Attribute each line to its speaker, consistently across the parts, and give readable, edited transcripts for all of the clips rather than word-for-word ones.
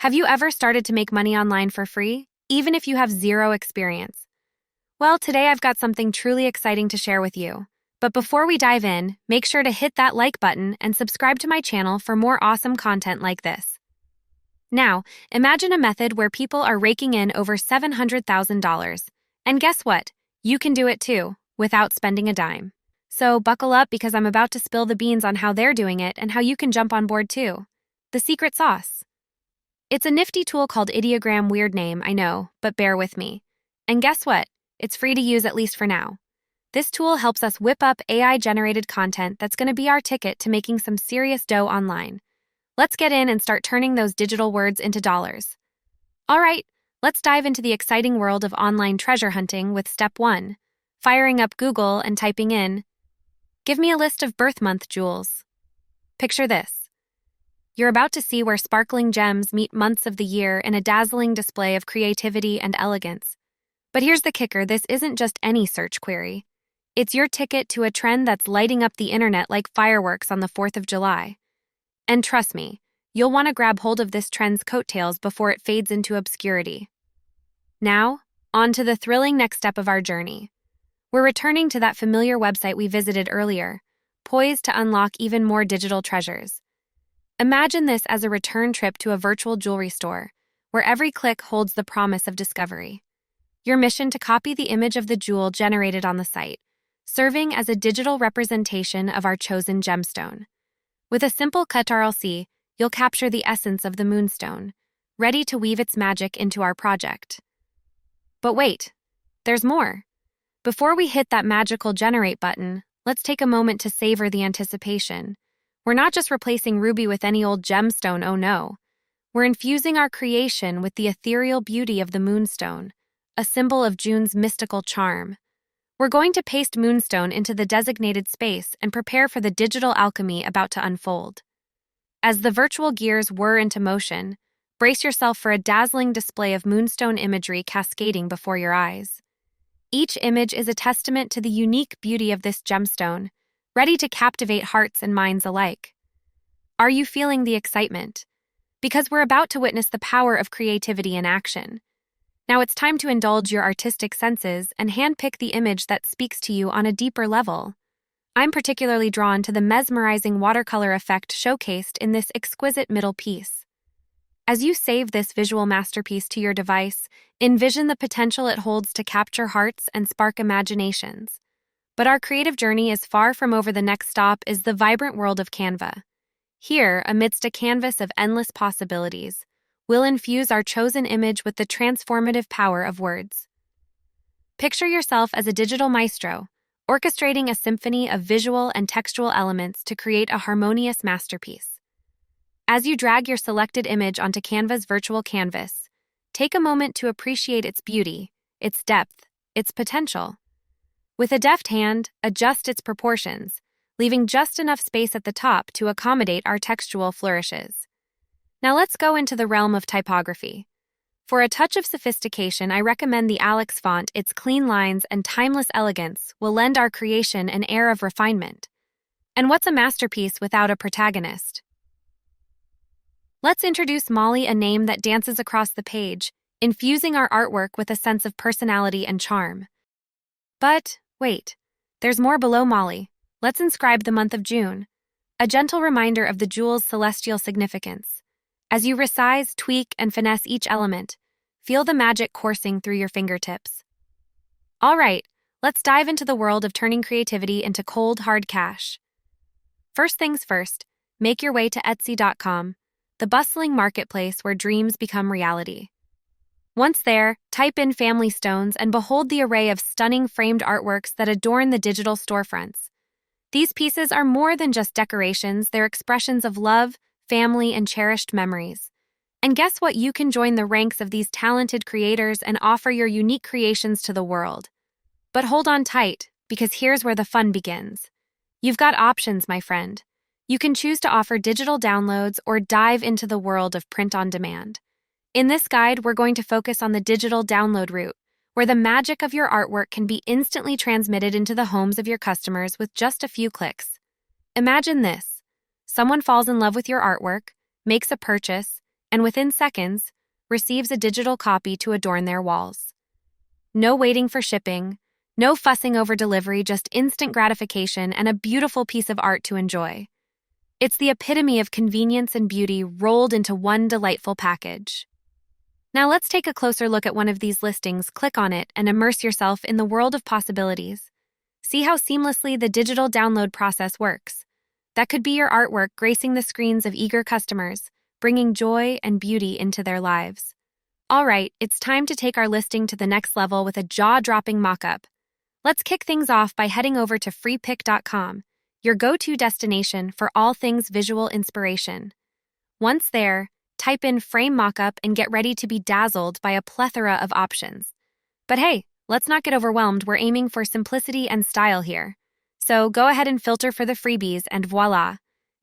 Speaker 1: Have you ever started to make money online for free, even if you have zero experience? Well, today I've got something truly exciting to share with you. But before we dive in, make sure to hit that like button and subscribe to my channel for more awesome content like this. Now, imagine a method where people are raking in over $700,000. And guess what? You can do it too, without spending a dime. So buckle up because I'm about to spill the beans on how they're doing it and how you can jump on board too. The secret sauce. It's a nifty tool called Idiogram. Weird name, I know, but bear with me. And guess what? It's free to use, at least for now. This tool helps us whip up AI-generated content that's going to be our ticket to making some serious dough online. Let's get in and start turning those digital words into dollars. All right, let's dive into the exciting world of online treasure hunting with step 1, firing up Google and typing in, "Give me a list of birth month jewels." Picture this. You're about to see where sparkling gems meet months of the year in a dazzling display of creativity and elegance. But here's the kicker, this isn't just any search query. It's your ticket to a trend that's lighting up the internet like fireworks on the 4th of July. And trust me, you'll want to grab hold of this trend's coattails before it fades into obscurity. Now, on to the thrilling next step of our journey. We're returning to that familiar website we visited earlier, poised to unlock even more digital treasures. Imagine this as a return trip to a virtual jewelry store, where every click holds the promise of discovery. Your mission to copy the image of the jewel generated on the site, serving as a digital representation of our chosen gemstone. With a simple Ctrl+C, you'll capture the essence of the moonstone, ready to weave its magic into our project. But wait, there's more. Before we hit that magical generate button, let's take a moment to savor the anticipation. We're not just replacing ruby with any old gemstone, oh no. We're infusing our creation with the ethereal beauty of the moonstone, a symbol of June's mystical charm. We're going to paste moonstone into the designated space and prepare for the digital alchemy about to unfold. As the virtual gears whir into motion, brace yourself for a dazzling display of moonstone imagery cascading before your eyes. Each image is a testament to the unique beauty of this gemstone, ready to captivate hearts and minds alike. Are you feeling the excitement? Because we're about to witness the power of creativity in action. Now it's time to indulge your artistic senses and handpick the image that speaks to you on a deeper level. I'm particularly drawn to the mesmerizing watercolor effect showcased in this exquisite middle piece. As you save this visual masterpiece to your device, envision the potential it holds to capture hearts and spark imaginations. But our creative journey is far from over. The next stop is the vibrant world of Canva. Here, amidst a canvas of endless possibilities, we'll infuse our chosen image with the transformative power of words. Picture yourself as a digital maestro, orchestrating a symphony of visual and textual elements to create a harmonious masterpiece. As you drag your selected image onto Canva's virtual canvas, take a moment to appreciate its beauty, its depth, its potential. With a deft hand, adjust its proportions, leaving just enough space at the top to accommodate our textual flourishes. Now let's go into the realm of typography. For a touch of sophistication, I recommend the Alex font. Its clean lines and timeless elegance will lend our creation an air of refinement. And what's a masterpiece without a protagonist? Let's introduce Molly, a name that dances across the page, infusing our artwork with a sense of personality and charm. But wait, there's more below Molly. Let's inscribe the month of June, a gentle reminder of the jewel's celestial significance. As you resize, tweak, and finesse each element, feel the magic coursing through your fingertips. All right, let's dive into the world of turning creativity into cold, hard cash. First things first, make your way to Etsy.com, the bustling marketplace where dreams become reality. Once there, type in family stones and behold the array of stunning framed artworks that adorn the digital storefronts. These pieces are more than just decorations, they're expressions of love, family, and cherished memories. And guess what? You can join the ranks of these talented creators and offer your unique creations to the world. But hold on tight, because here's where the fun begins. You've got options, my friend. You can choose to offer digital downloads or dive into the world of print on demand. In this guide, we're going to focus on the digital download route, where the magic of your artwork can be instantly transmitted into the homes of your customers with just a few clicks. Imagine this. Someone falls in love with your artwork, makes a purchase, and within seconds, receives a digital copy to adorn their walls. No waiting for shipping, no fussing over delivery, just instant gratification and a beautiful piece of art to enjoy. It's the epitome of convenience and beauty rolled into one delightful package. Now let's take a closer look at one of these listings. Click on it and immerse yourself in the world of possibilities. See how seamlessly the digital download process works. That could be your artwork gracing the screens of eager customers, bringing joy and beauty into their lives. All right, it's time to take our listing to the next level with a jaw-dropping mockup. Let's kick things off by heading over to freepik.com, your go-to destination for all things visual inspiration. Once there, type in frame mockup and get ready to be dazzled by a plethora of options. But hey, let's not get overwhelmed. We're aiming for simplicity and style here. So go ahead and filter for the freebies and voila,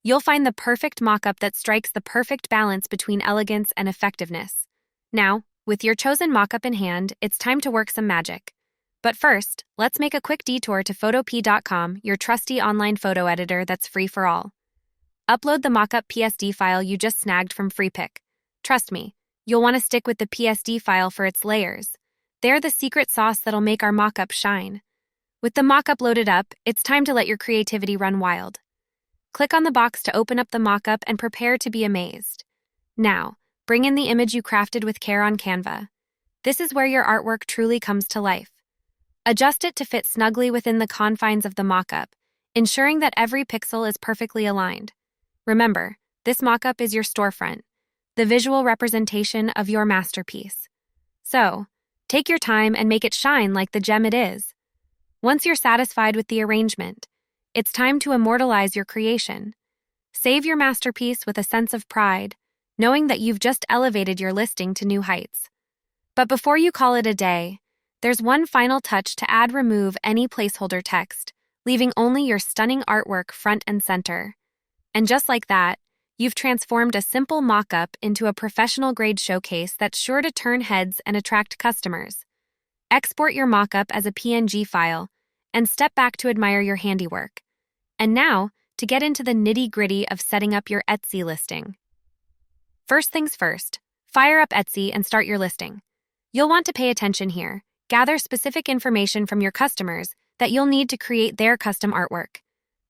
Speaker 1: you'll find the perfect mockup that strikes the perfect balance between elegance and effectiveness. Now, with your chosen mockup in hand, it's time to work some magic. But first, let's make a quick detour to photop.com, your trusty online photo editor that's free for all. Upload the mockup PSD file you just snagged from Freepik. Trust me, you'll want to stick with the PSD file for its layers. They're the secret sauce that'll make our mockup shine. With the mockup loaded up, it's time to let your creativity run wild. Click on the box to open up the mockup and prepare to be amazed. Now, bring in the image you crafted with care on Canva. This is where your artwork truly comes to life. Adjust it to fit snugly within the confines of the mockup, ensuring that every pixel is perfectly aligned. Remember, this mockup is your storefront, the visual representation of your masterpiece. So, take your time and make it shine like the gem it is. Once you're satisfied with the arrangement, it's time to immortalize your creation. Save your masterpiece with a sense of pride, knowing that you've just elevated your listing to new heights. But before you call it a day, there's one final touch to remove any placeholder text, leaving only your stunning artwork front and center. And just like that, you've transformed a simple mock-up into a professional-grade showcase that's sure to turn heads and attract customers. Export your mock-up as a PNG file and step back to admire your handiwork. And now, to get into the nitty-gritty of setting up your Etsy listing. First things first, fire up Etsy and start your listing. You'll want to pay attention here. Gather specific information from your customers that you'll need to create their custom artwork.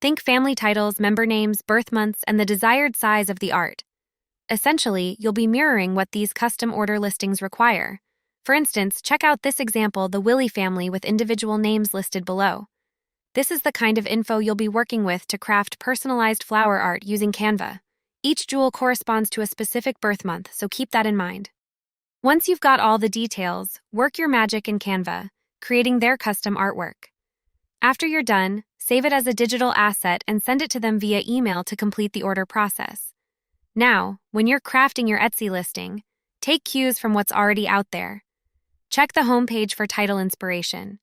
Speaker 1: Think family titles, member names, birth months, and the desired size of the art. Essentially, you'll be mirroring what these custom order listings require. For instance, check out this example, the Willie family with individual names listed below. This is the kind of info you'll be working with to craft personalized flower art using Canva. Each jewel corresponds to a specific birth month, so keep that in mind. Once you've got all the details, work your magic in Canva, creating their custom artwork. After you're done, save it as a digital asset and send it to them via email to complete the order process. Now, when you're crafting your Etsy listing, take cues from what's already out there. Check the homepage for title inspiration.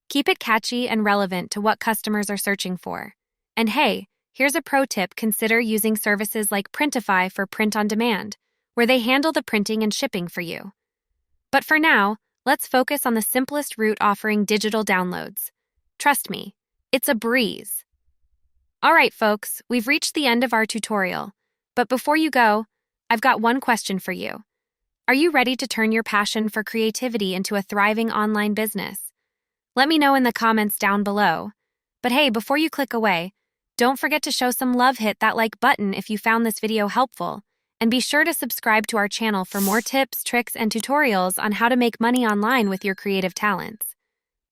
Speaker 1: Keep it catchy and relevant to what customers are searching for. And hey, here's a pro tip: consider using services like Printify for print on demand, where they handle the printing and shipping for you. But for now, let's focus on the simplest route, offering digital downloads. Trust me, it's a breeze. All right, folks, we've reached the end of our tutorial. But before you go, I've got one question for you. Are you ready to turn your passion for creativity into a thriving online business? Let me know in the comments down below. But hey, before you click away, don't forget to show some love. Hit that like button if you found this video helpful. And be sure to subscribe to our channel for more tips, tricks, and tutorials on how to make money online with your creative talents.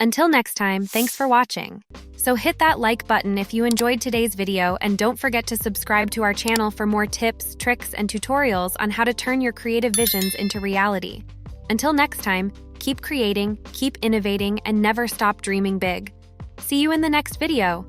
Speaker 1: Until next time, thanks for watching. So hit that like button if you enjoyed today's video, and don't forget to subscribe to our channel for more tips, tricks, and tutorials on how to turn your creative visions into reality. Until next time, keep creating, keep innovating, and never stop dreaming big. See you in the next video.